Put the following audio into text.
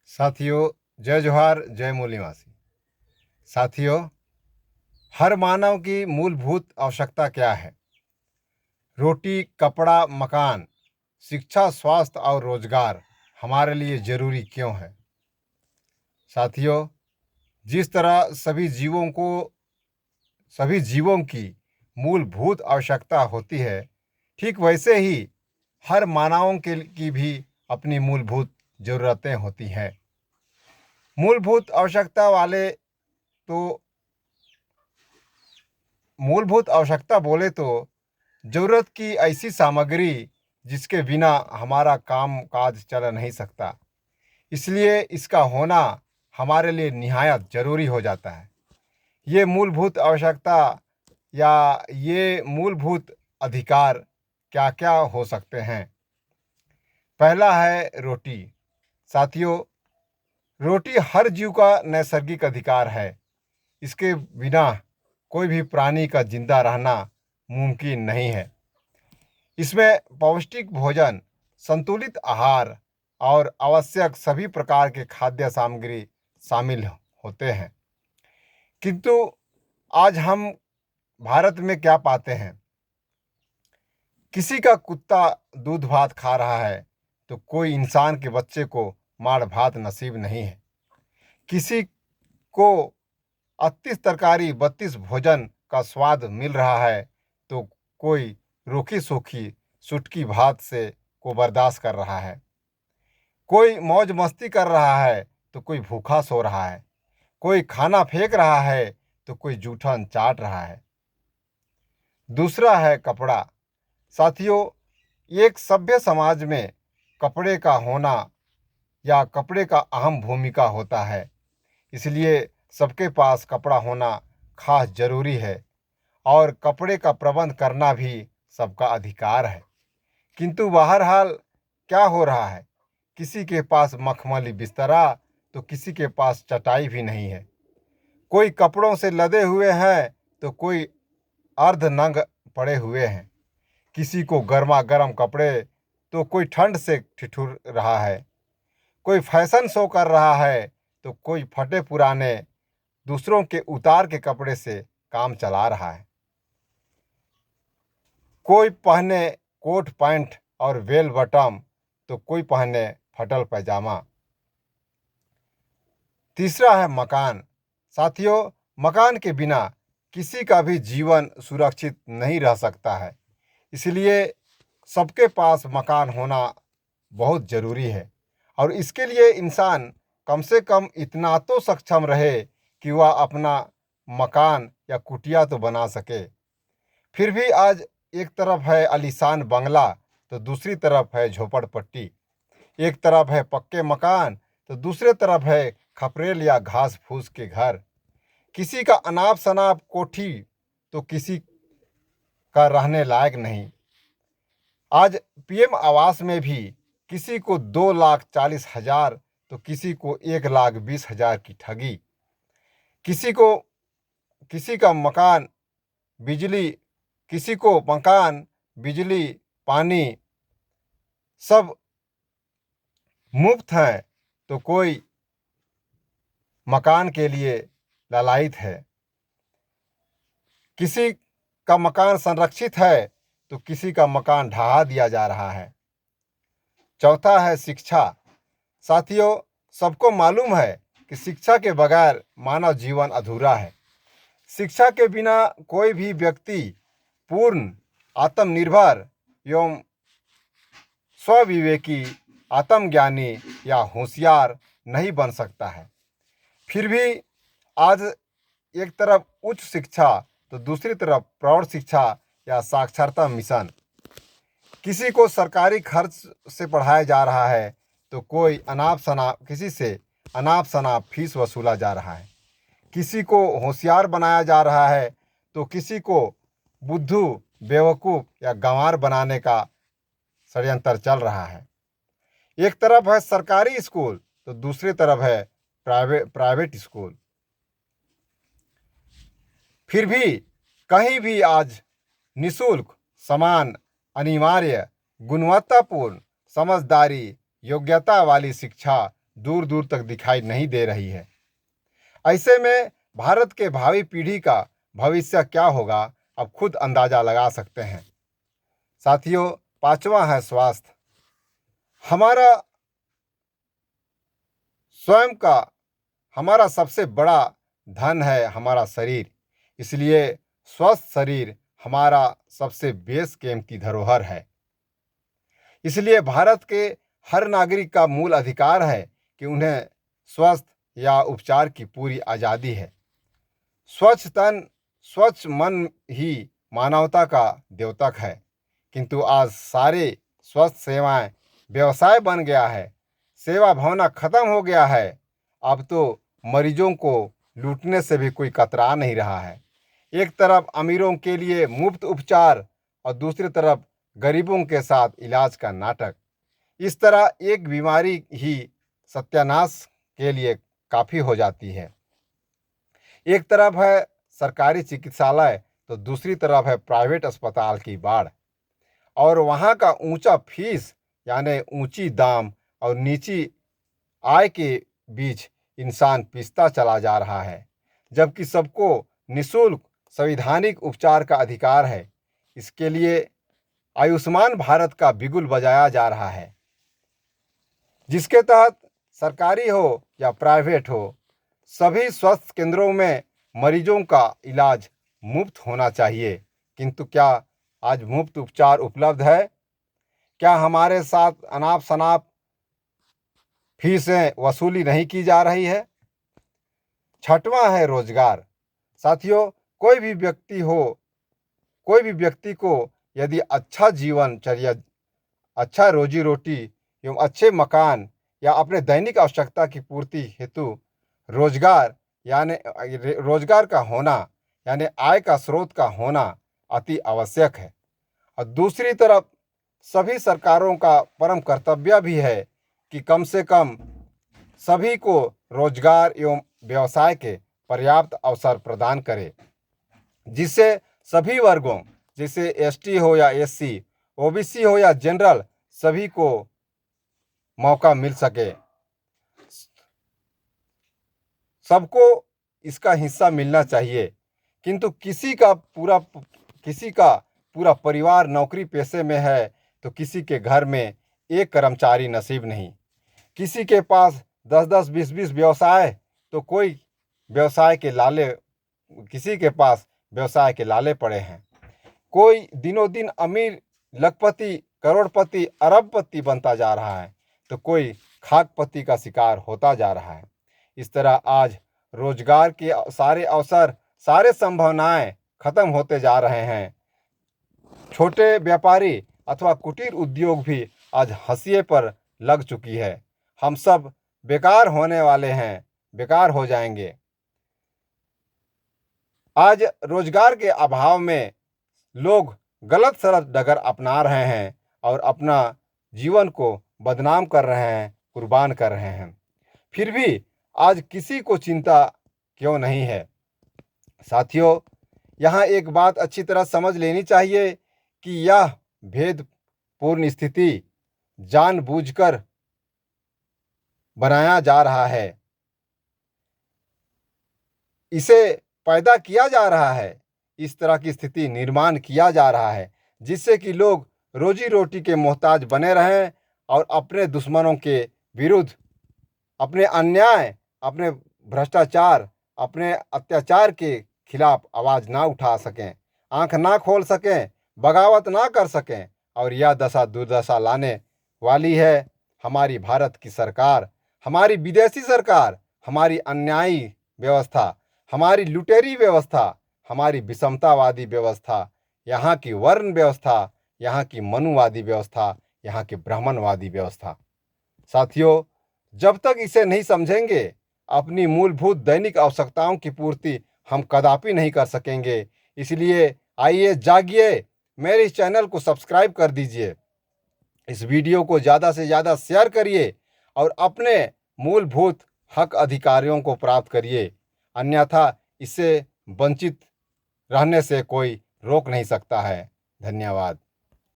साथियों, जय जोहार, जय मूल्यवासी। साथियों, हर मानव की मूलभूत आवश्यकता क्या है? रोटी, कपड़ा, मकान, शिक्षा, स्वास्थ्य और रोजगार हमारे लिए जरूरी क्यों है? साथियों, जिस तरह सभी जीवों की मूलभूत आवश्यकता होती है, ठीक वैसे ही हर मानवों की भी अपनी मूलभूत जरूरतें होती हैं। मूलभूत आवश्यकता वाले तो मूलभूत आवश्यकता बोले तो जरूरत की ऐसी सामग्री जिसके बिना हमारा काम काज चल नहीं सकता। इसलिए इसका होना हमारे लिए निहायत जरूरी हो जाता है। ये मूलभूत आवश्यकता या ये मूलभूत अधिकार क्या क्या हो सकते हैं? पहला है रोटी। साथियों, रोटी हर जीव का नैसर्गिक अधिकार है। इसके बिना कोई भी प्राणी का जिंदा रहना मुमकिन नहीं है। इसमें पौष्टिक भोजन, संतुलित आहार और आवश्यक सभी प्रकार के खाद्य सामग्री शामिल होते हैं। किंतु आज हम भारत में क्या पाते हैं? किसी का कुत्ता दूध भात खा रहा है तो कोई इंसान के बच्चे को माड़ भात नसीब नहीं है। किसी को 38 तरकारी 32 भोजन का स्वाद मिल रहा है तो कोई रूखी सूखी सुटकी भात से को बर्दाश्त कर रहा है। कोई मौज मस्ती कर रहा है तो कोई भूखा सो रहा है। कोई खाना फेंक रहा है तो कोई जूठन चाट रहा है। दूसरा है कपड़ा। साथियों, एक सभ्य समाज में कपड़े का होना या कपड़े का अहम भूमिका होता है। इसलिए सबके पास कपड़ा होना खास जरूरी है और कपड़े का प्रबंध करना भी सबका अधिकार है। किंतु बहरहाल क्या हो रहा है? किसी के पास मखमली बिस्तरा तो किसी के पास चटाई भी नहीं है। कोई कपड़ों से लदे हुए हैं तो कोई अर्धनंग पड़े हुए हैं। किसी को गर्मा गर्म कपड़े तो कोई ठंड से ठिठुर रहा है। कोई फैशन शो कर रहा है तो कोई फटे पुराने दूसरों के उतार के कपड़े से काम चला रहा है। कोई पहने कोट पैंट और बेल बटम तो कोई पहने फटल पैजामा। तीसरा है मकान। साथियों, मकान के बिना किसी का भी जीवन सुरक्षित नहीं रह सकता है। इसलिए सबके पास मकान होना बहुत ज़रूरी है और इसके लिए इंसान कम से कम इतना तो सक्षम रहे कि वह अपना मकान या कुटिया तो बना सके। फिर भी आज एक तरफ है आलीशान बंगला तो दूसरी तरफ है झोपड़पट्टी। एक तरफ है पक्के मकान तो दूसरे तरफ है खपरेल या घास फूस के घर। किसी का अनाप शनाप कोठी तो किसी का रहने लायक नहीं। आज पीएम आवास में भी किसी को 2,40,000 तो किसी को 1,20,000 की ठगी। किसी को किसी का मकान बिजली किसी को मकान बिजली पानी सब मुफ्त है तो कोई मकान के लिए लालायित है। किसी का मकान संरक्षित है तो किसी का मकान ढहा दिया जा रहा है। चौथा है शिक्षा। साथियों, सबको मालूम है कि शिक्षा के बगैर मानव जीवन अधूरा है। शिक्षा के बिना कोई भी व्यक्ति पूर्ण आत्मनिर्भर एवं स्वविवेकी आत्मज्ञानी या होशियार नहीं बन सकता है। फिर भी आज एक तरफ उच्च शिक्षा तो दूसरी तरफ प्रौढ़ शिक्षा या साक्षरता मिशन। किसी को सरकारी खर्च से पढ़ाया जा रहा है तो किसी से अनाप शनाप फीस वसूला जा रहा है। किसी को होशियार बनाया जा रहा है तो किसी को बुद्धू बेवकूफ़ या गंवार बनाने का षड्यंत्र चल रहा है। एक तरफ है सरकारी स्कूल तो दूसरी तरफ है प्राइवेट स्कूल। फिर भी कहीं भी आज निःशुल्क, समान, अनिवार्य, गुणवत्तापूर्ण, समझदारी, योग्यता वाली शिक्षा दूर दूर तक दिखाई नहीं दे रही है। ऐसे में भारत के भावी पीढ़ी का भविष्य क्या होगा, अब खुद अंदाजा लगा सकते हैं। साथियों, पांचवा है स्वास्थ्य। हमारा स्वयं का हमारा सबसे बड़ा धन है हमारा शरीर, इसलिए स्वस्थ शरीर हमारा सबसे बेशकीमती धरोहर है। इसलिए भारत के हर नागरिक का मूल अधिकार है कि उन्हें स्वस्थ या उपचार की पूरी आज़ादी है। स्वच्छ तन, स्वच्छ मन ही मानवता का द्योतक है, किंतु आज सारे स्वास्थ्य सेवाएं व्यवसाय बन गया है। सेवा भावना खत्म हो गया है। अब तो मरीजों को लूटने से भी कोई कतरा नहीं रहा है। एक तरफ अमीरों के लिए मुफ्त उपचार और दूसरी तरफ गरीबों के साथ इलाज का नाटक। इस तरह एक बीमारी ही सत्यानाश के लिए काफ़ी हो जाती है। एक तरफ है सरकारी चिकित्सालय तो दूसरी तरफ है प्राइवेट अस्पताल की बाढ़, और वहाँ का ऊंचा फीस यानी ऊंची दाम और नीची आय के बीच इंसान पिसता चला जा रहा है, जबकि सबको निःशुल्क संवैधानिक उपचार का अधिकार है। इसके लिए आयुष्मान भारत का बिगुल बजाया जा रहा है, जिसके तहत सरकारी हो या प्राइवेट हो, सभी स्वास्थ्य केंद्रों में मरीजों का इलाज मुफ्त होना चाहिए। किंतु क्या आज मुफ्त उपचार उपलब्ध है? क्या हमारे साथ अनाप शनाप फीसें वसूली नहीं की जा रही है? छठवां है रोजगार। साथियों, कोई भी व्यक्ति को यदि अच्छा जीवनचर्या, अच्छा रोजी रोटी एवं अच्छे मकान या अपने दैनिक आवश्यकता की पूर्ति हेतु रोजगार का होना यानी आय का स्रोत का होना अति आवश्यक है। और दूसरी तरफ सभी सरकारों का परम कर्तव्य भी है कि कम से कम सभी को रोजगार एवं व्यवसाय के पर्याप्त अवसर प्रदान करे, जिससे सभी वर्गों जैसे एसटी हो या एससी, ओबीसी हो या जनरल, सभी को मौका मिल सके। सबको इसका हिस्सा मिलना चाहिए। किंतु किसी का पूरा परिवार नौकरी पेशे में है तो किसी के घर में एक कर्मचारी नसीब नहीं। किसी के पास 10-10, 20-20 व्यवसाय तो किसी के पास व्यवसाय के लाले पड़े हैं। कोई दिनों दिन अमीर, लखपति, करोड़पति, अरबपति बनता जा रहा है तो कोई खाकपति का शिकार होता जा रहा है। इस तरह आज रोजगार के सारे अवसर, सारे संभावनाएं खत्म होते जा रहे हैं। छोटे व्यापारी अथवा कुटीर उद्योग भी आज हाशिए पर लग चुकी है। हम सब बेकार होने वाले हैं, बेकार हो जाएंगे। आज रोजगार के अभाव में लोग गलत सलत डगर अपना रहे हैं और अपना जीवन को बदनाम कर रहे हैं, कुर्बान कर रहे हैं। फिर भी आज किसी को चिंता क्यों नहीं है? साथियों, यहाँ एक बात अच्छी तरह समझ लेनी चाहिए कि यह भेदपूर्ण स्थिति जानबूझकर बनाया जा रहा है, इसे पैदा किया जा रहा है, इस तरह की स्थिति निर्माण किया जा रहा है जिससे कि लोग रोजी रोटी के मोहताज बने रहें और अपने दुश्मनों के विरुद्ध अपने अन्याय, अपने भ्रष्टाचार, अपने अत्याचार के खिलाफ आवाज़ ना उठा सकें, आंख ना खोल सकें, बगावत ना कर सकें। और यह दशा दुर्दशा लाने वाली है हमारी भारत की सरकार, हमारी विदेशी सरकार, हमारी अन्यायी व्यवस्था, हमारी लुटेरी व्यवस्था, हमारी विषमतावादी व्यवस्था, यहाँ की वर्ण व्यवस्था, यहाँ की मनुवादी व्यवस्था, यहाँ की ब्राह्मणवादी व्यवस्था। साथियों, जब तक इसे नहीं समझेंगे, अपनी मूलभूत दैनिक आवश्यकताओं की पूर्ति हम कदापि नहीं कर सकेंगे। इसलिए आइए, जागिए, मेरे इस चैनल को सब्सक्राइब कर दीजिए, इस वीडियो को ज़्यादा से ज़्यादा शेयर करिए और अपने मूलभूत हक अधिकारियों को प्राप्त करिए। अन्यथा इससे वंचित रहने से कोई रोक नहीं सकता है। धन्यवाद।